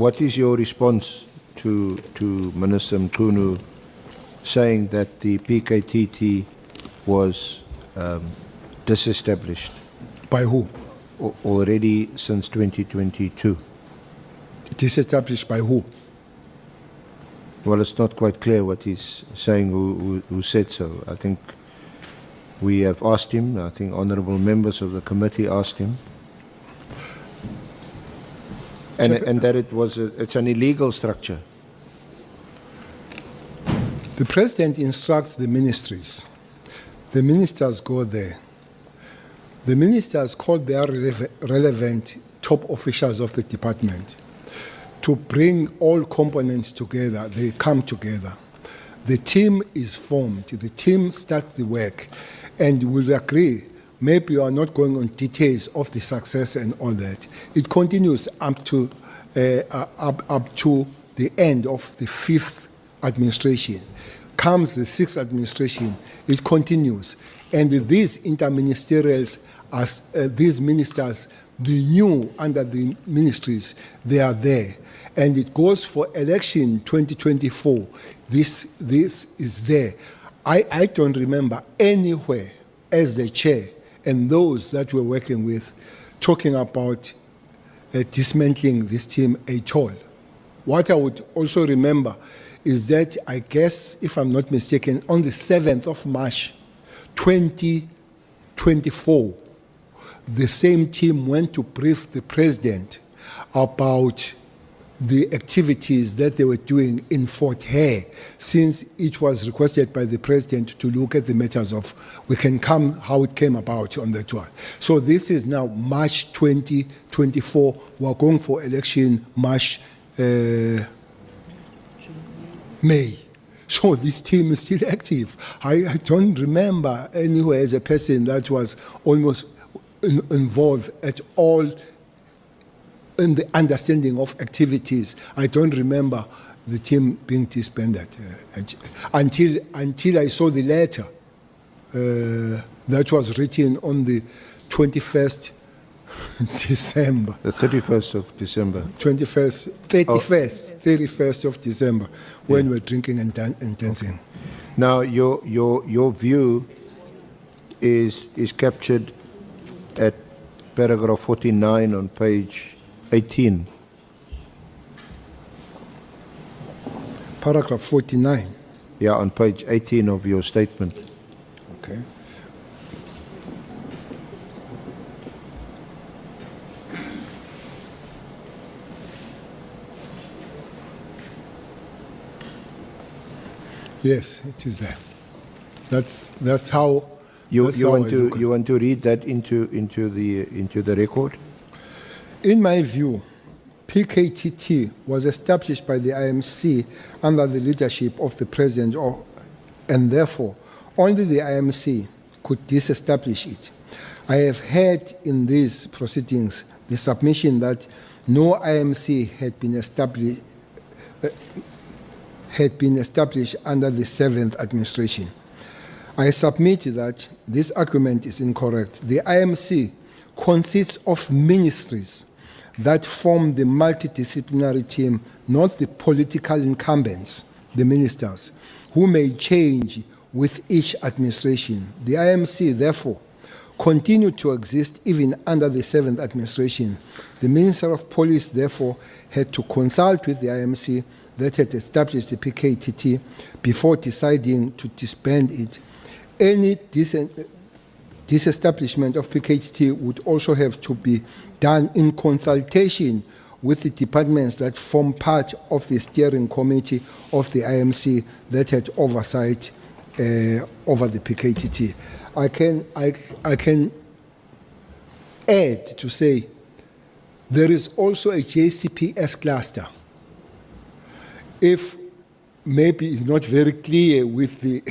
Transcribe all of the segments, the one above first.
what is your response to Minister Mchunu saying that the PKTT was disestablished? By who? Already since 2022. Disestablished by who? Well, it's not quite clear what he's saying, who said so. I think we have asked him, I think honourable members of the committee asked him, and that it's an illegal structure. The President instructs the ministries. The ministers go there. The ministers call their relevant top officials of the department to bring all components together. They come together. The team is formed. The team starts the work, and will agree. Maybe you are not going on details of the success and all that. It continues up to the end of the 5th administration. Comes the 6th administration, it continues. And these interministerials, as these ministers, the new under the ministries, they are there. And it goes for election 2024. This is there. I don't remember anywhere as the chair and those that we're working with talking about dismantling this team at all. What I would also remember is that, I guess, if I'm not mistaken, on the 7th of March 2024, the same team went to brief the president about the activities that they were doing in Fort Hare, since it was requested by the president to look at the matters of how it came about on that one. So this is now March 2024. We're going for election March, May. So this team is still active. I don't remember anywhere as a person that was almost involved at all in the understanding of activities. I don't remember the team being disbanded until I saw the letter that was written on the 21st December. The 31st of December. 31st of December, when we're drinking and dancing. Okay. Now, your view is captured at paragraph 49 on page 18. Paragraph 49. Yeah, on page 18 of your statement. Okay. Yes, it is there. That's how you want to read that into the record? In my view, PKTT was established by the IMC under the leadership of the President, and therefore only the IMC could disestablish it. I have heard in these proceedings the submission that no IMC had been established under the 7th administration. I submit that this argument is incorrect. The IMC consists of ministries that form the multidisciplinary team, not the political incumbents, the ministers, who may change with each administration. The IMC, therefore, continued to exist even under the 7th administration. The Minister of Police, therefore, had to consult with the IMC that had established the PKTT before deciding to disband it. Any disestablishment of PKTT would also have to be done in consultation with the departments that form part of the steering committee of the IMC that had oversight over the PKTT. I can add to say there is also a JCPS cluster. If maybe it's not very clear with the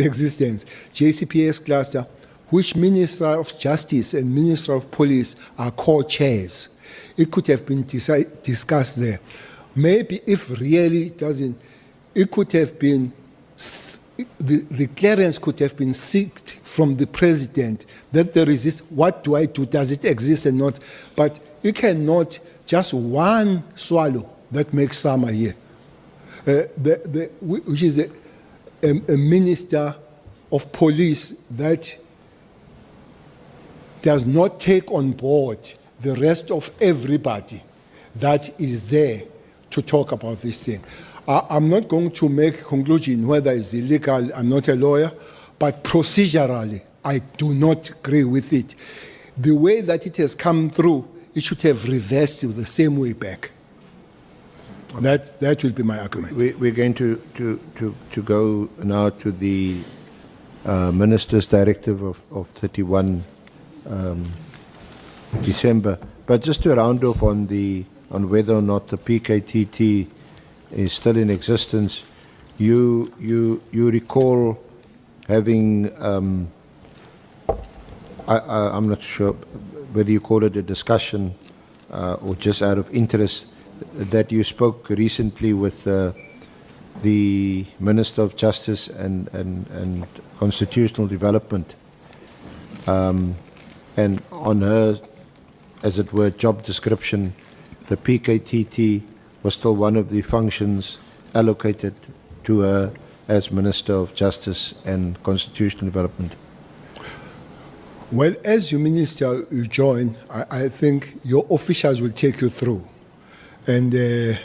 existence, JCPS cluster, which Minister of Justice and Minister of Police are co-chairs. It could have been discussed there. Maybe if really it doesn't, it could have been, the clearance could have been sought from the President that there is this, what do I do, does it exist or not? But you cannot just one swallow that makes summer here, which is a minister of police that does not take on board the rest of everybody that is there to talk about this thing. I'm not going to make a conclusion whether it's illegal. I'm not a lawyer, but procedurally, I do not agree with it. The way that it has come through, it should have reversed the same way back. That will be my argument. We're going to go now to the Minister's Directive of 31 December. But just to round off on whether or not the PKTT is still in existence, you recall having I'm not sure whether you call it a discussion or just out of interest, that you spoke recently with the Minister of Justice and Constitutional Development, and on her, as it were, job description, the PKTT was still one of the functions allocated to her as Minister of Justice and Constitutional Development. Well, as your minister, you join, I think your officials will take you through. And it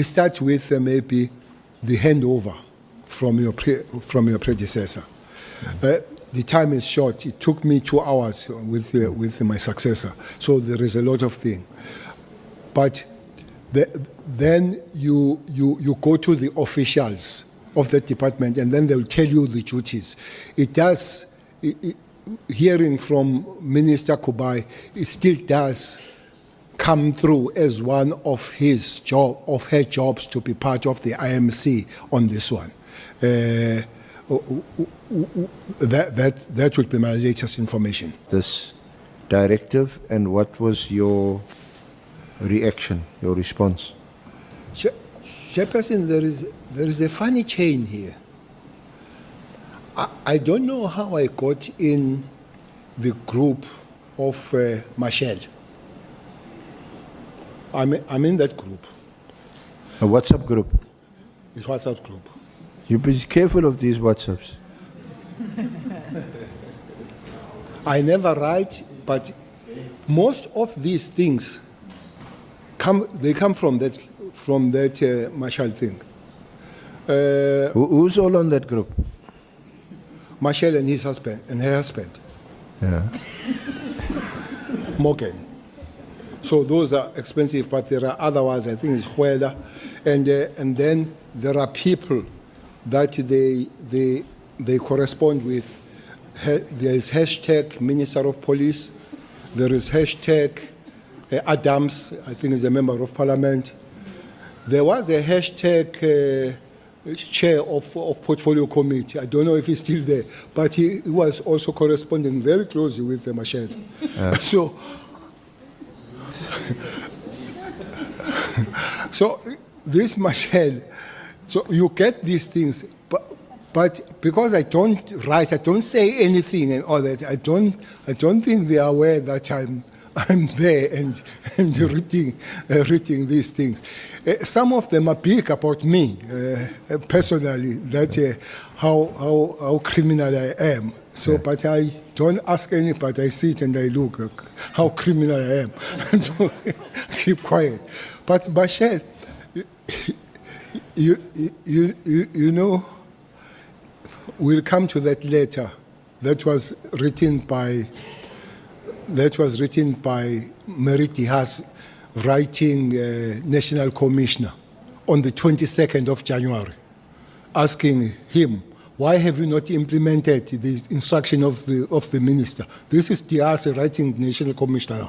starts with maybe the handover from your predecessor. The time is short. It took me 2 hours with my successor. So there is a lot of things. But then you go to the officials of that department, and then they'll tell you the duties. Hearing from Minister Kubai, it still does come through as one of her jobs to be part of the IMC on this one. That would be my latest information. This directive, and what was your reaction, your response? Chairperson, there is a funny chain here. I don't know how I got in the group of Michelle. I'm in that group. A WhatsApp group? It's WhatsApp group. You be careful of these WhatsApps. I never write, but most of these things come from that Michelle thing. Who's all on that group? Michelle and her husband. Yeah. Morgan. So those are expensive, but there are other ones. I think it's Huela, and then there are people that they correspond with. There is hashtag Minister of Police. There is hashtag Adams. I think is a member of Parliament. There was a hashtag chair of Portfolio Committee. I don't know if he's still there, but he was also corresponding very closely with Michelle. So this Michelle, so you get these things, but because I don't write, I don't say anything and all that, I don't think they are aware that I'm there and reading these things. Some of them are big about me personally, that how criminal I am. So, yeah. But I don't ask anybody. I sit and I look how criminal I am. So, keep quiet. But Michelle, you know, we'll come to that letter that was written by Meriti Haas, writing National Commissioner on the 22nd of January, asking him, why have you not implemented the instruction of the minister? This is Diaz writing National Commissioner.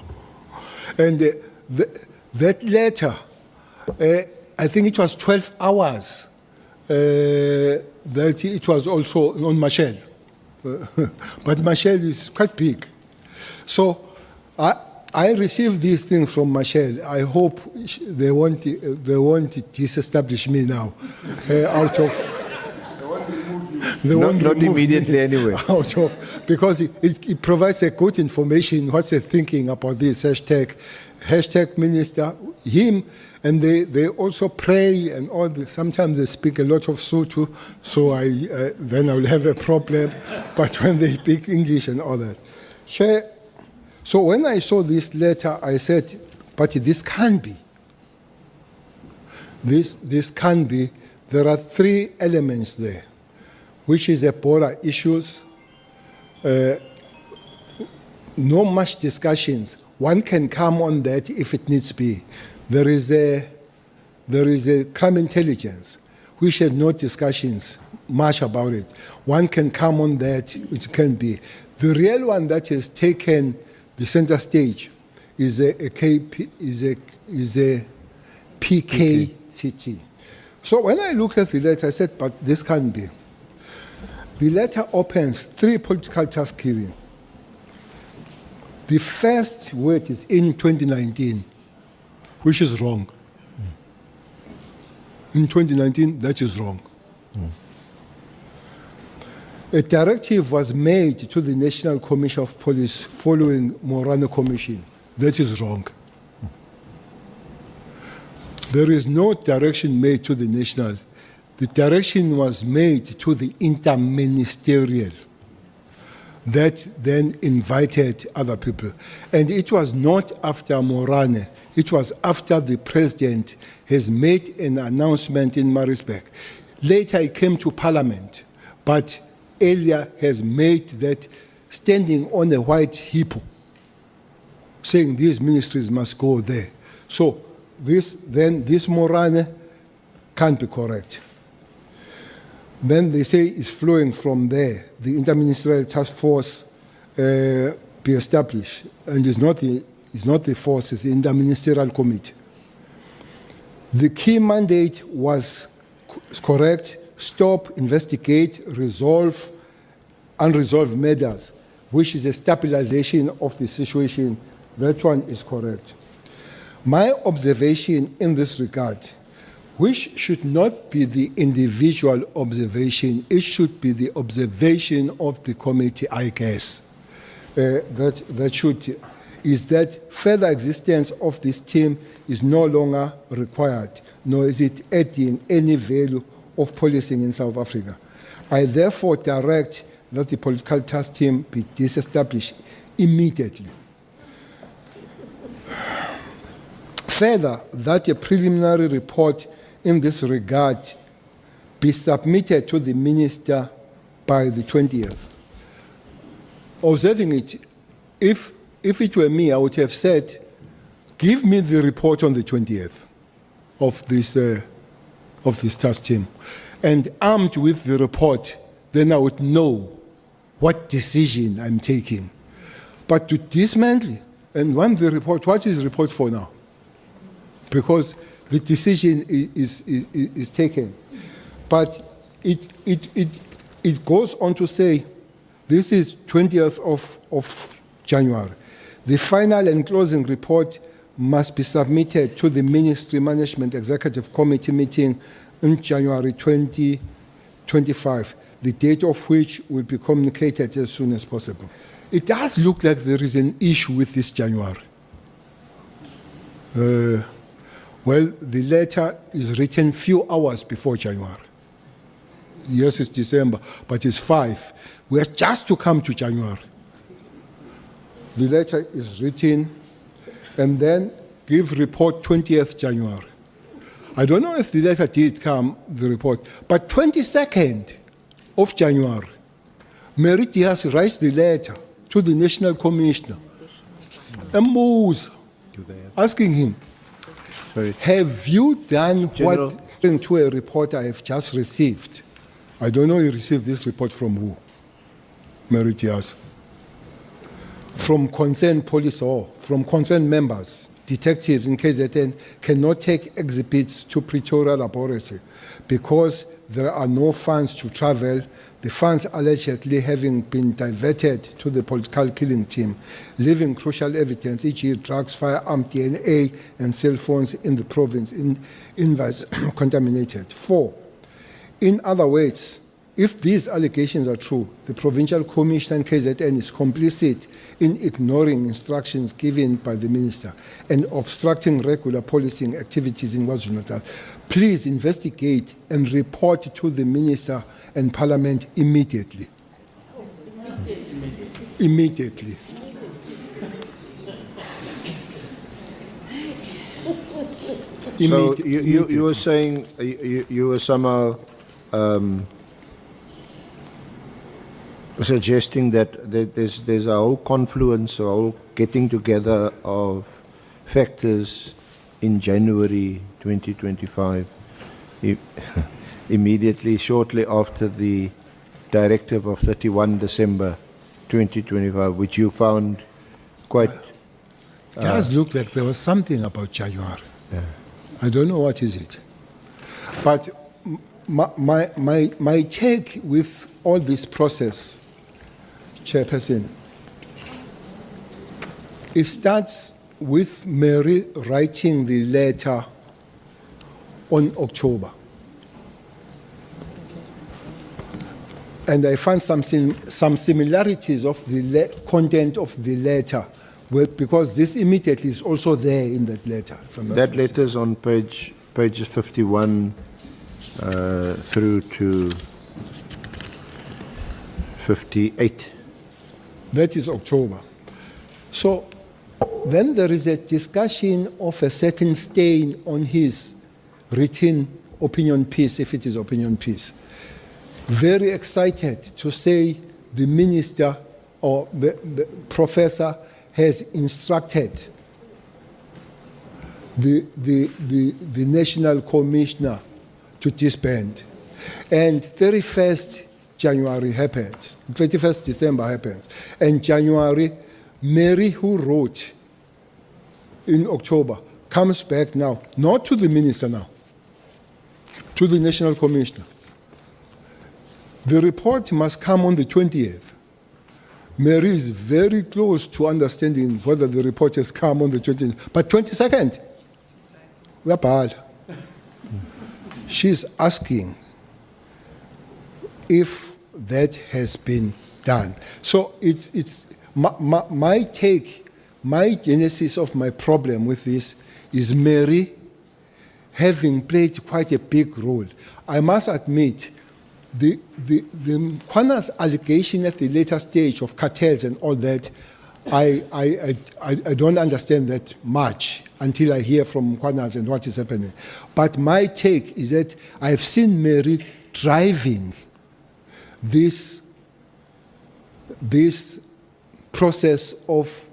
And that letter, I think it was 12 hours, that it was also on Michelle. But Michelle is quite big. So I received these things from Michelle. I hope they won't disestablish me now out of. Not immediately anyway. Out of, because it provides a good information. What's the thinking about this hashtag minister? Him And they also pray and all. Sometimes they speak a lot of Sotho, so then I will have a problem. But when they speak English and all that. Chair, so when I saw this letter, I said, but this can't be. This can't be. There are three elements there, which is a border issues, no much discussions. One can come on that if it needs to be. There is a crime intelligence, which had no discussions much about it. One can come on that, which can be. The real one that has taken the center stage is a PKTT. So when I looked at the letter, I said, but this can't be. The letter opens 3 political task giving. The first word is in 2019, which is wrong. In 2019, that is wrong. A directive was made to the National Commission of Police following Morano Commission. That is wrong. There is no direction made to the national. The direction was made to the interministerial. That then invited other people. And it was not after Morane. It was after the president has made an announcement in Maritzburg. Later it came to Parliament, but earlier has made that standing on a white hippo, saying these ministries must go there. So this Morane can't be correct. Then they say it's flowing from there. The interministerial task force be established, and it's not the force, it's the interministerial committee. The key mandate was correct: stop, investigate, resolve unresolved matters, which is a stabilization of the situation. That one is correct. My observation in this regard, which should not be the individual observation, it should be the observation of the committee, I guess. Is that further existence of this team is no longer required, nor is it adding any value of policing in South Africa. I therefore direct that the political task team be disestablished immediately. Further, that a preliminary report in this regard be submitted to the minister by the 20th. Observing it, if it were me, I would have said, give me the report on the 20th of this task team. And armed with the report, then I would know what decision I'm taking. But to dismantle and want the report, what is the report for now? Because the decision is taken. But it goes on to say, this is 20th of January. The final and closing report must be submitted to the Ministry Management Executive Committee meeting in January 2025, the date of which will be communicated as soon as possible. It does look like there is an issue with this January. Well, the letter is written few hours before January. Yes, it's December, but it's 5. We are just to come to January. The letter is written, and then give report 20th January. I don't know if the letter did come, the report, but 22nd of January, Mary Diaz writes the letter to the National Commissioner, and asking him, have you done General, what to a report I have just received? I don't know you received this report from who? Mary Diaz. From concerned police or from concerned members, detectives in KZN cannot take exhibits to Pretoria laboratory because there are no funds to travel. The funds allegedly having been diverted to the political killing team, leaving crucial evidence, e.g. drugs, firearm, DNA, and cell phones in the province contaminated. 4, in other words, If these allegations are true, the Provincial Commissioner and KZN is complicit in ignoring instructions given by the Minister and obstructing regular policing activities in KwaZulu-Natal. Please investigate and report to the Minister and Parliament immediately. Immediately. So you were saying you were somehow suggesting that there's a whole confluence, a whole getting together of factors in January 2025, immediately shortly after the directive of 31 December 2025, which you found quite... It does look like there was something about January. Yeah. I don't know what is it. But my take with all this process, Chairperson, it starts with Mary writing the letter on October. And I found some similarities of the content of the letter, because this immediately is also there in that letter. That letter is on page 51 through to 58. That is October. So then there is a discussion of a certain stain on his written opinion piece, if it is opinion piece. Very excited to say the minister or the professor has instructed the national commissioner to disband. And 31st January happens, 31st December happens. And January, Mary, who wrote in October, comes back now, not to the minister now, to the national commissioner. The report must come on the 20th. Mary is very close to understanding whether the report has come on the 20th. But 22nd, we are bad. She's asking if that has been done. So it's my take, my genesis of my problem with this is Mary having played quite a big role. I must admit, the Kwana's allegation at the later stage of cartels and all that, I don't understand that much until I hear from Kwana's and what is happening. But my take is that I've seen Mary driving this process of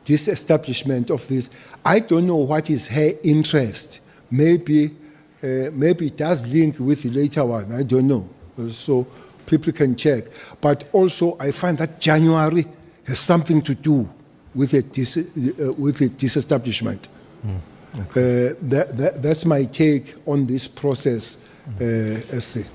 disestablishment of this. I don't know what is her interest. Maybe it does link with the later one. I don't know. So people can check. But also, I find that January has something to do with the disestablishment. That's my take on this process, essay.